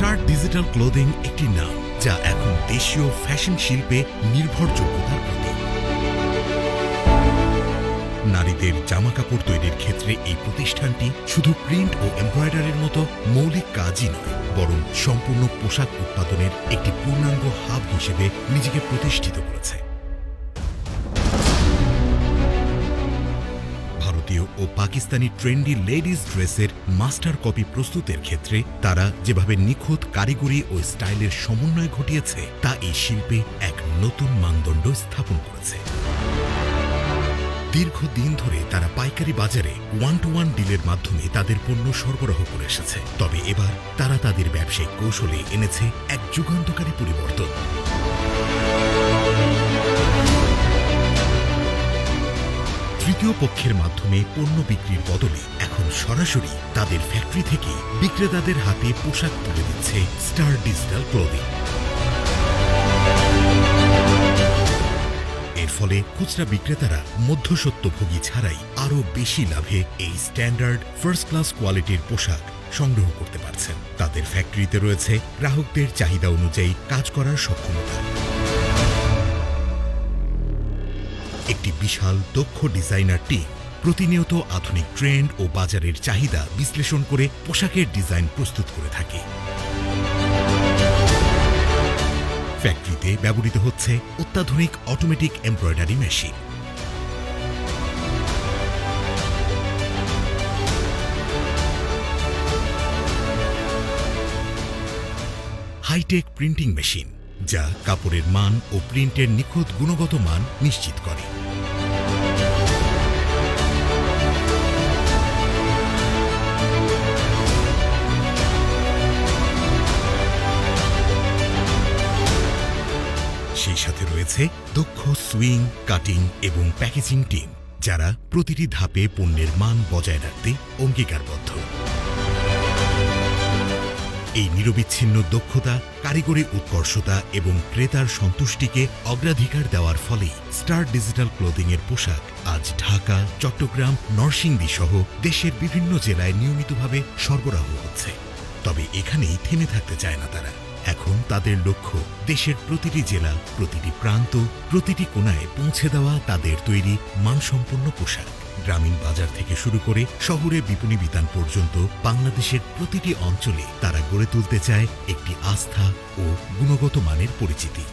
Star digital clothing একটি নাম যা এখন দেশীয় ফ্যাশন শিল্পে নির্ভরযোগ্যতার প্রতীক। নারীদের জামাকাপড় তৈরির ক্ষেত্রে এই প্রতিষ্ঠানটি শুধু প্রিন্ট ও এমব্রয়ডারির মতো মৌলিক কাজই নয়, বরং সম্পূর্ণ পোশাক উৎপাদনের একটি পূর্ণাঙ্গ হাব হিসেবে নিজেকে প্রতিষ্ঠিত করেছে। ভারতীয় ও পাকিস্তানি ট্রেন্ডি লেডিজ ড্রেসের মাস্টার কপি প্রস্তুতের ক্ষেত্রে তারা যেভাবে নিখুঁত কারিগরি ও স্টাইলের সমন্বয় ঘটিয়েছে তা এই শিল্পে এক নতুন মানদণ্ড স্থাপন করেছে। দীর্ঘদিন ধরে তারা পাইকারি বাজারে 1-to-1 ডিলের মাধ্যমে তাদের পণ্য সরবরাহ করে এসেছে, তবে এবার তারা তাদের ব্যবসায়িক কৌশলে এনেছে এক যুগান্তকারী পরিবর্তন। তৃতীয় পক্ষের মাধ্যমে পণ্য বিক্রির বদলে এখন সরাসরি তাদের ফ্যাক্টরি থেকে বিক্রেতাদের হাতে পোশাক তুলে দিচ্ছে স্টার ডিজিটাল ক্লোদিং। এর ফলে খুচরা বিক্রেতারা মধ্যস্বত্বভোগী ছাড়াই আরও বেশি লাভে এই স্ট্যান্ডার্ড ফার্স্ট ক্লাস কোয়ালিটির পোশাক সংগ্রহ করতে পারছেন। তাদের ফ্যাক্টরিতে রয়েছে গ্রাহকদের চাহিদা অনুযায়ী কাজ করার সক্ষমতা, একটি বিশাল দক্ষ ডিজাইনার টিম প্রতিনিয়ত আধুনিক ট্রেন্ড ও বাজারের চাহিদা বিশ্লেষণ করে পোশাকের ডিজাইন প্রস্তুত করে থাকে। ফ্যাক্টরিতে ব্যবহৃত হচ্ছে অত্যাধুনিক automatic embroidery machine, hi tech printing machine যা কাপড়ের মান ও প্রিন্টের নিখুঁত গুণগত মান নিশ্চিত করে। সেই সাথে রয়েছে দক্ষ সুইং, কাটিং এবং প্যাকেজিং টিম যারা প্রতিটি ধাপে পণ্যের মান বজায় রাখতে অঙ্গীকারবদ্ধ। এই নিরবিচ্ছিন্ন দক্ষতা, কারিগরি উৎকর্ষতা এবং ক্রেতার সন্তুষ্টিকে অগ্রাধিকার দেওয়ার ফলেই স্টার ডিজিটাল ক্লোদিংয়ের পোশাক আজ ঢাকা, চট্টগ্রাম, নরসিংদী সহ দেশের বিভিন্ন জেলায় নিয়মিতভাবে সরবরাহ হচ্ছে। তবে এখানেই থেমে থাকতে চায় না তারা। এখন তাদের লক্ষ্য দেশের প্রতিটি জেলা, প্রতিটি প্রান্ত, প্রতিটি কোণায় পৌঁছে দেওয়া তাদের তৈরি মানসম্পন্ন পোশাক। গ্রামীণ বাজার থেকে শুরু করে শহুরে বিপণী বিতান পর্যন্ত বাংলাদেশের প্রতিটি অঞ্চলে তারা গড়ে তুলতে চায় একটি আস্থা ও গুণগত মানের পরিচিতি।